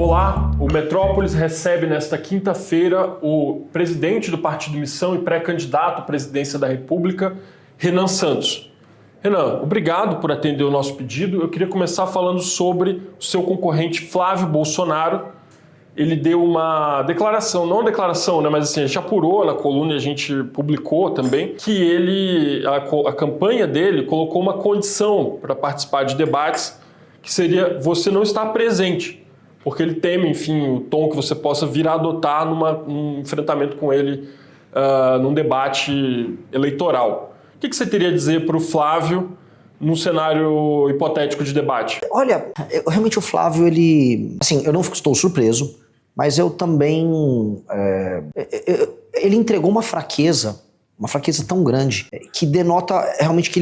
Olá, o Metrópolis recebe nesta quinta-feira o presidente do Partido Missão e pré-candidato à presidência da República, Renan Santos. Renan, obrigado por atender o nosso pedido. Eu queria começar falando sobre o seu concorrente Flávio Bolsonaro. Ele deu uma declaração, não declaração, né, mas assim, a gente apurou na coluna e a gente publicou também, que a campanha dele colocou uma condição para participar de debates, que seria você não estar presente, porque ele teme, enfim, o tom que você possa vir a adotar num enfrentamento com ele num debate eleitoral. O que você teria a dizer para o Flávio num cenário hipotético de debate? Olha, realmente o Flávio, ele... Assim, eu não estou surpreso, mas eu também... ele entregou uma fraqueza tão grande, que denota realmente que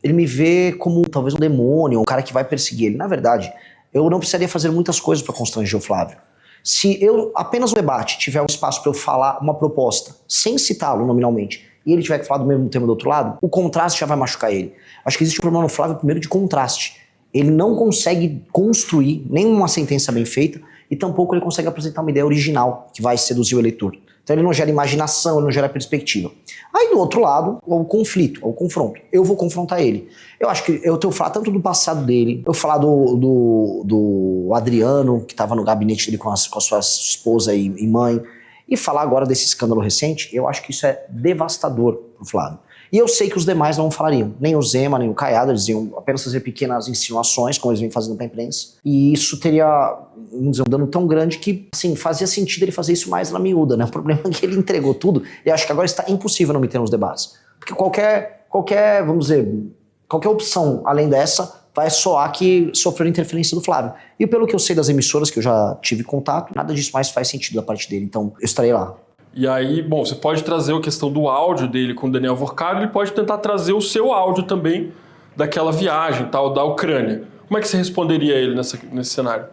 ele me vê como talvez um demônio, um cara que vai perseguir ele. Na verdade, eu não precisaria fazer muitas coisas para constranger o Flávio. Se eu apenas no debate tiver um espaço para eu falar uma proposta, sem citá-lo nominalmente, e ele tiver que falar do mesmo tema do outro lado, o contraste já vai machucar ele. Acho que existe um problema no Flávio, primeiro, de contraste. Ele não consegue construir nenhuma sentença bem feita e tampouco ele consegue apresentar uma ideia original que vai seduzir o eleitor. Então ele não gera imaginação, ele não gera perspectiva. Aí do outro lado, o conflito, o confronto. Eu vou confrontar ele. Eu acho que eu tenho que falar tanto do passado dele, eu falar do Adriano, que estava no gabinete dele com a sua esposa e mãe, e falar agora desse escândalo recente. Eu acho que isso é devastador pro Flávio. E eu sei que os demais não falariam. Nem o Zema, nem o Caiado, eles iam apenas fazer pequenas insinuações, como eles vêm fazendo pra imprensa. E isso teria, vamos dizer, um dano tão grande que, assim, fazia sentido ele fazer isso mais na miúda, né? O problema é que ele entregou tudo e acho que agora está impossível não me ter nos debates. Porque qualquer, vamos dizer, qualquer opção além dessa vai soar que sofreu interferência do Flávio. E pelo que eu sei das emissoras, que eu já tive contato, nada disso mais faz sentido da parte dele. Então, eu estarei lá. E aí, bom, você pode trazer a questão do áudio dele com o Daniel Vorcaro, ele pode tentar trazer o seu áudio também daquela viagem, tal, da Ucrânia. Como é que você responderia a ele nesse cenário?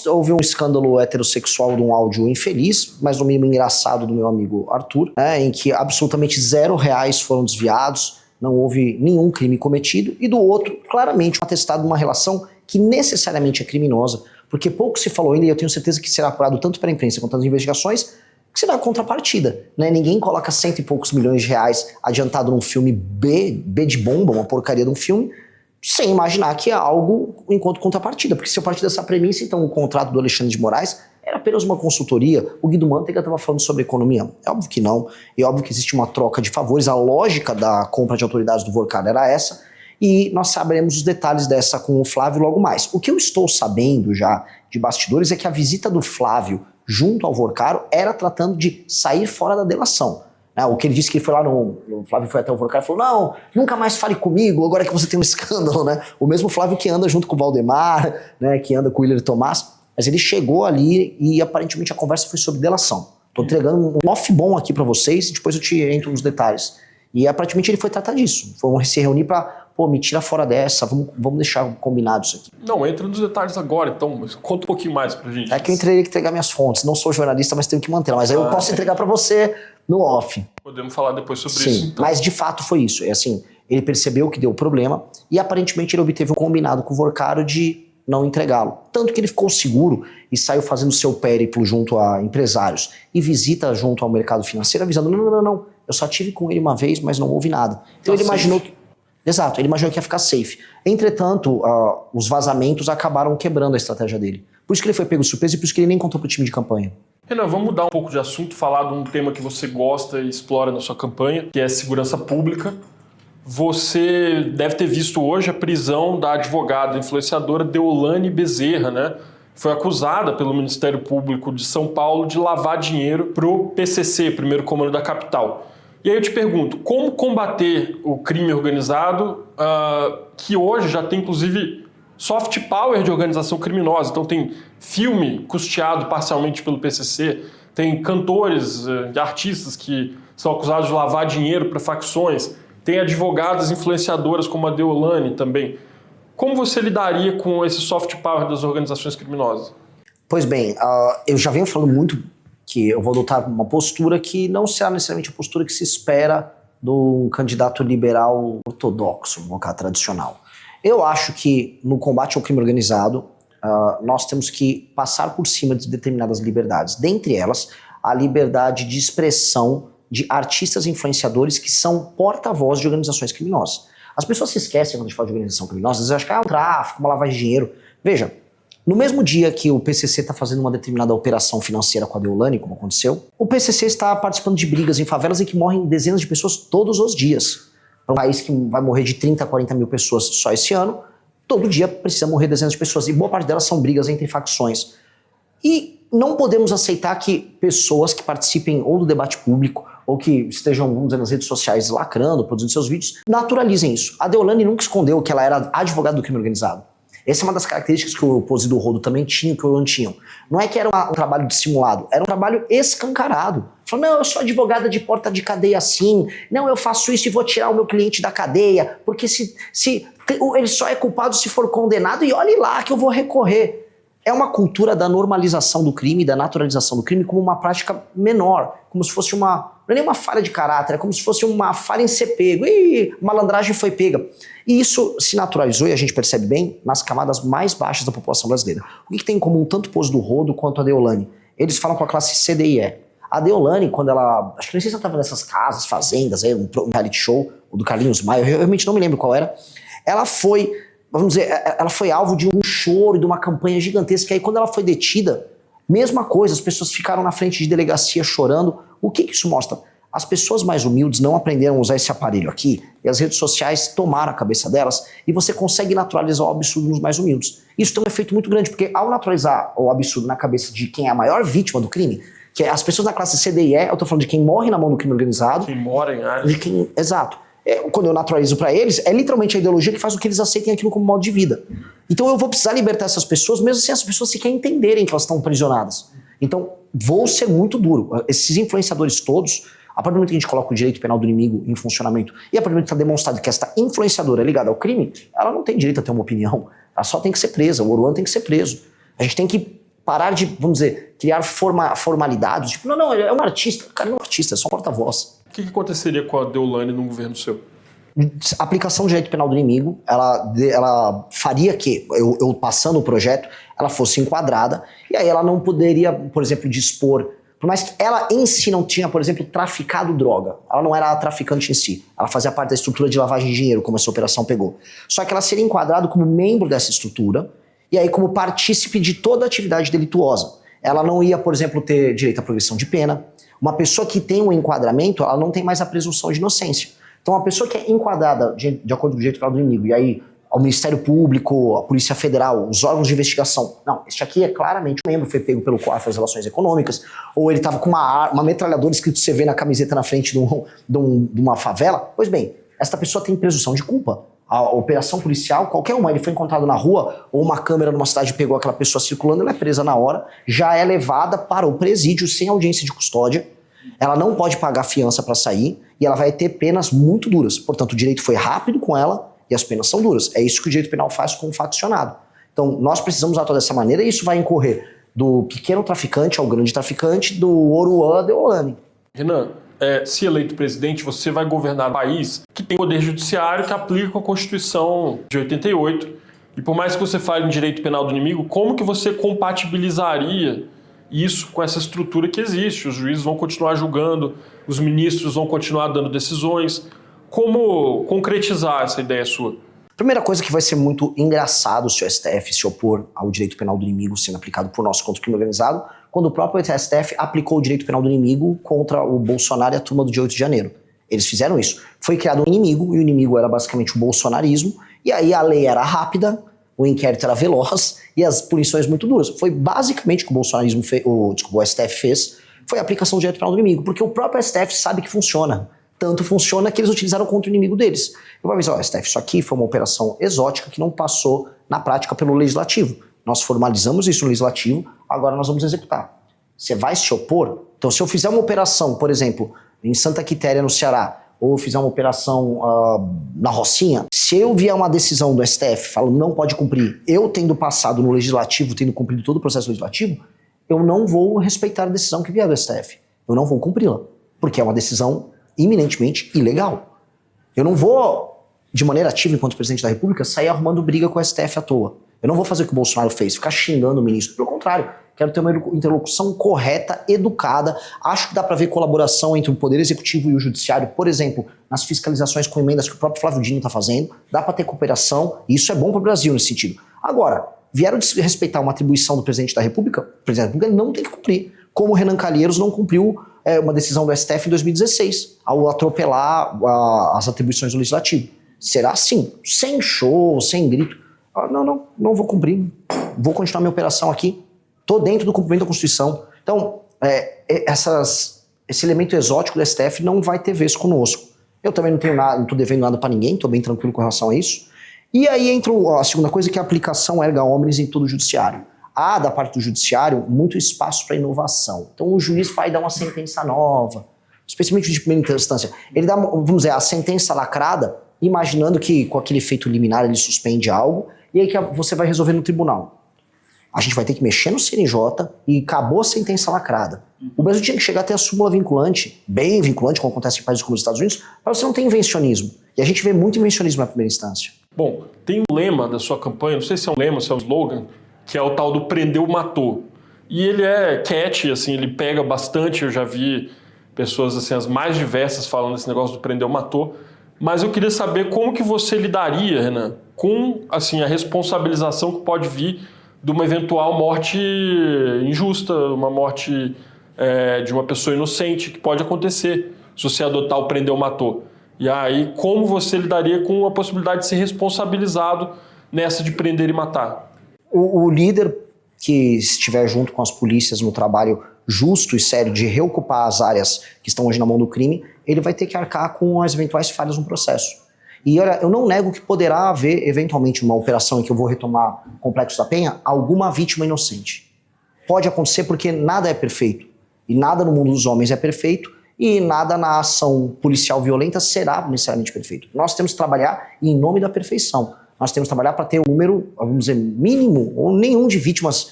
Houve um escândalo heterossexual de um áudio infeliz, mas no mínimo engraçado, do meu amigo Arthur, né, em que absolutamente R$0 foram desviados, não houve nenhum crime cometido, e do outro, claramente, um atestado de uma relação que necessariamente é criminosa, porque pouco se falou ainda, e eu tenho certeza que será apurado tanto pela imprensa quanto nas investigações, que será contrapartida, né? Ninguém coloca cento e poucos milhões de reais adiantado num filme B de bomba, uma porcaria de um filme, sem imaginar que é algo enquanto contrapartida. Porque se eu partir dessa premissa, então o contrato do Alexandre de Moraes era apenas uma consultoria. O Guido Mantega estava falando sobre economia. É óbvio que não. É óbvio que existe uma troca de favores. A lógica da compra de autoridades do Vorcaro era essa. E nós saberemos os detalhes dessa com o Flávio logo mais. O que eu estou sabendo já de bastidores é que a visita do Flávio junto ao Vorcaro era tratando de sair fora da delação. O que ele disse que ele foi lá o Flávio foi até o Vorcaro e falou: não, nunca mais fale comigo, agora que você tem um escândalo, né? O mesmo Flávio que anda junto com o Valdemar, né, que anda com o William Tomás, mas ele chegou ali e aparentemente a conversa foi sobre delação. Tô entregando um off bom aqui pra vocês e depois eu te entro nos detalhes. E aparentemente ele foi tratar disso, foi se reunir pra, me tira fora dessa, vamos deixar combinado isso aqui. Não, entra nos detalhes agora, então, mas conta um pouquinho mais pra gente. É que eu teria que entregar minhas fontes, não sou jornalista, mas tenho que manter, mas aí eu posso entregar pra você no off. Podemos falar depois sobre Sim, isso, então. Mas de fato foi isso, assim, ele percebeu que deu problema e aparentemente ele obteve um combinado com o Vorcaro de não entregá-lo. Tanto que ele ficou seguro e saiu fazendo seu périplo junto a empresários e visita junto ao mercado financeiro avisando, não, eu só tive com ele uma vez, mas não houve nada. Então ele imaginou que... Exato, ele imaginou que ia ficar safe. Entretanto, os vazamentos acabaram quebrando a estratégia dele. Por isso que ele foi pego de surpresa e por isso que ele nem contou pro time de campanha. Renan, vamos mudar um pouco de assunto, falar de um tema que você gosta e explora na sua campanha, que é segurança pública. Você deve ter visto hoje a prisão da advogada influenciadora Deolane Bezerra, né? Foi acusada pelo Ministério Público de São Paulo de lavar dinheiro pro PCC, Primeiro Comando da Capital. E aí eu te pergunto, como combater o crime organizado, que hoje já tem inclusive soft power de organização criminosa? Então tem filme custeado parcialmente pelo PCC, tem cantores e artistas que são acusados de lavar dinheiro para facções, tem advogadas influenciadoras como a Deolane também. Como você lidaria com esse soft power das organizações criminosas? Pois bem, eu já venho falando muito que eu vou adotar uma postura que não será necessariamente a postura que se espera de um candidato liberal ortodoxo, um cara tradicional. Eu acho que no combate ao crime organizado, nós temos que passar por cima de determinadas liberdades. Dentre elas, a liberdade de expressão de artistas e influenciadores que são porta-voz de organizações criminosas. As pessoas se esquecem quando a gente fala de organização criminosa, às vezes acham que é um tráfico, uma lavagem de dinheiro. Veja, no mesmo dia que o PCC está fazendo uma determinada operação financeira com a Deolane, como aconteceu, o PCC está participando de brigas em favelas em que morrem dezenas de pessoas todos os dias. Para um país que vai morrer de 30 a 40 mil pessoas só esse ano, todo dia precisa morrer dezenas de pessoas, e boa parte delas são brigas entre facções. E não podemos aceitar que pessoas que participem ou do debate público, ou que estejam, vamos dizer, nas redes sociais lacrando, produzindo seus vídeos, naturalizem isso. A Deolane nunca escondeu que ela era advogada do crime organizado. Essa é uma das características que o Pose do Rodo também tinha, que o Elan tinha. Não é que era um trabalho dissimulado, era um trabalho escancarado. Falou, não, eu sou advogada de porta de cadeia assim, não, eu faço isso e vou tirar o meu cliente da cadeia, porque ele só é culpado se for condenado e olhe lá que eu vou recorrer. É uma cultura da normalização do crime, da naturalização do crime como uma prática menor, como se fosse não é nem uma falha de caráter, é como se fosse uma falha em ser pego. Ih, malandragem foi pega. E isso se naturalizou, e a gente percebe bem, nas camadas mais baixas da população brasileira. O que tem em comum tanto o Pose do Rodo quanto a Deolane? Eles falam com a classe C, D e E. A Deolane, quando ela... Acho que não sei se ela estava nessas casas, fazendas, um reality show, o do Carlinhos Maia, eu realmente não me lembro qual era. Ela foi... Vamos dizer, ela foi alvo de um choro e de uma campanha gigantesca. E aí, quando ela foi detida, mesma coisa, as pessoas ficaram na frente de delegacia chorando. O que isso mostra? As pessoas mais humildes não aprenderam a usar esse aparelho aqui, e as redes sociais tomaram a cabeça delas, e você consegue naturalizar o absurdo nos mais humildes. Isso tem um efeito muito grande, porque ao naturalizar o absurdo na cabeça de quem é a maior vítima do crime, que é as pessoas da classe C, D e E, eu tô falando de quem morre na mão do crime organizado. Quem mora em áreas. Exato. Quando eu naturalizo para eles, é literalmente a ideologia que faz com que eles aceitem aquilo como modo de vida. Então eu vou precisar libertar essas pessoas, mesmo sem as pessoas sequer entenderem que elas estão aprisionadas. Então vou ser muito duro. Esses influenciadores todos, a partir do momento que a gente coloca o direito penal do inimigo em funcionamento, e a partir do momento que está demonstrado que esta influenciadora é ligada ao crime, ela não tem direito a ter uma opinião. Ela só tem que ser presa. O Oruan tem que ser preso. A gente tem que parar de, vamos dizer, criar formalidades. Tipo, não, ele é um artista. O cara não é um artista, é só um porta-voz. O que aconteceria com a Deolane num governo seu? A aplicação do direito penal do inimigo, ela faria que, eu passando o projeto, ela fosse enquadrada, e aí ela não poderia, por exemplo, dispor, por mais que ela em si não tinha, por exemplo, traficado droga, ela não era a traficante em si, ela fazia parte da estrutura de lavagem de dinheiro, como essa operação pegou. Só que ela seria enquadrada como membro dessa estrutura, e aí como partícipe de toda a atividade delituosa. Ela não ia, por exemplo, ter direito à progressão de pena. Uma pessoa que tem um enquadramento, ela não tem mais a presunção de inocência. Então, uma pessoa que é enquadrada de acordo com o direito penal do inimigo, e aí o Ministério Público, a Polícia Federal, os órgãos de investigação, não, este aqui é claramente um membro, foi pego pelo COAF das Relações Econômicas, ou ele estava com uma metralhadora escrito CV na camiseta na frente de uma favela, pois bem, esta pessoa tem presunção de culpa. A operação policial, qualquer uma, ele foi encontrado na rua, ou uma câmera numa cidade pegou aquela pessoa circulando, ela é presa na hora, já é levada para o presídio sem audiência de custódia, ela não pode pagar fiança para sair, e ela vai ter penas muito duras. Portanto, o direito foi rápido com ela, e as penas são duras. É isso que o direito penal faz com o faccionado. Então, nós precisamos atuar dessa maneira, e isso vai incorrer do pequeno traficante ao grande traficante, do Oruan à Deolane. Renan, se eleito presidente, você vai governar um país que tem poder judiciário que aplica a Constituição de 88. E por mais que você fale em direito penal do inimigo, como que você compatibilizaria isso com essa estrutura que existe? Os juízes vão continuar julgando, os ministros vão continuar dando decisões. Como concretizar essa ideia sua? Primeira coisa que vai ser muito engraçado se o STF se opor ao direito penal do inimigo sendo aplicado por nós contra o crime organizado, quando o próprio STF aplicou o direito penal do inimigo contra o Bolsonaro e a turma do dia 8 de janeiro. Eles fizeram isso. Foi criado um inimigo, e o inimigo era basicamente o bolsonarismo, e aí a lei era rápida, o inquérito era veloz e as punições muito duras. Foi basicamente o que o bolsonarismo o STF fez, foi a aplicação do direito penal do inimigo, porque o próprio STF sabe que funciona. Tanto funciona que eles utilizaram contra o inimigo deles. Eu vou avisar, STF, isso aqui foi uma operação exótica que não passou na prática pelo legislativo. Nós formalizamos isso no legislativo, agora nós vamos executar. Você vai se opor? Então, se eu fizer uma operação, por exemplo, em Santa Quitéria, no Ceará, ou eu fizer uma operação na Rocinha, se eu vier uma decisão do STF falando não pode cumprir, eu tendo passado no legislativo, tendo cumprido todo o processo legislativo, eu não vou respeitar a decisão que vier do STF. Eu não vou cumpri-la, porque é uma decisão iminentemente ilegal. Eu não vou, de maneira ativa, enquanto presidente da República, sair arrumando briga com o STF à toa. Eu não vou fazer o que o Bolsonaro fez, ficar xingando o ministro. Pelo contrário, quero ter uma interlocução correta, educada. Acho que dá para ver colaboração entre o Poder Executivo e o Judiciário, por exemplo, nas fiscalizações com emendas que o próprio Flávio Dino está fazendo. Dá para ter cooperação, e isso é bom para o Brasil nesse sentido. Agora, vieram desrespeitar uma atribuição do presidente da República, o presidente da República não tem que cumprir. Como o Renan Calheiros não cumpriu uma decisão do STF em 2016, ao atropelar as atribuições do Legislativo. Será assim, sem show, sem grito. Não vou cumprir. Vou continuar minha operação aqui. Estou dentro do cumprimento da Constituição. Então, esse elemento exótico do STF não vai ter vez conosco. Eu também não tenho nada, não estou devendo nada para ninguém, estou bem tranquilo com relação a isso. E aí entra a segunda coisa, que é a aplicação erga omnes em todo o judiciário. Há, da parte do judiciário, muito espaço para inovação. Então o juiz vai dar uma sentença nova, especialmente de primeira instância. Ele dá, vamos dizer, a sentença lacrada, imaginando que com aquele efeito liminar ele suspende algo, e aí que você vai resolver no tribunal. A gente vai ter que mexer no CNJ e acabou a sentença lacrada. O Brasil tinha que chegar até a súmula vinculante, bem vinculante, como acontece em países como os Estados Unidos, para você não ter invencionismo. E a gente vê muito invencionismo na primeira instância. Bom, tem um lema da sua campanha, não sei se é um lema, se é um slogan, que é o tal do prendeu, matou. E ele é catchy, assim, ele pega bastante, eu já vi pessoas assim, as mais diversas falando esse negócio do prendeu, matou. Mas eu queria saber como que você lidaria, Renan, com assim, a responsabilização que pode vir de uma eventual morte injusta, uma morte de uma pessoa inocente, que pode acontecer se você adotar o prendeu, matou. E aí, como você lidaria com a possibilidade de ser responsabilizado nessa de prender e matar? O líder que estiver junto com as polícias no trabalho justo e sério de reocupar as áreas que estão hoje na mão do crime, ele vai ter que arcar com as eventuais falhas no processo. E olha, eu não nego que poderá haver, eventualmente, uma operação em que eu vou retomar o Complexo da Penha, alguma vítima inocente. Pode acontecer porque nada é perfeito. E nada no mundo dos homens é perfeito, e nada na ação policial violenta será necessariamente perfeito. Nós temos que trabalhar em nome da perfeição. Nós temos que trabalhar para ter um número, vamos dizer, mínimo ou nenhum de vítimas.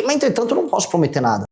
Mas, entretanto, eu não posso prometer nada.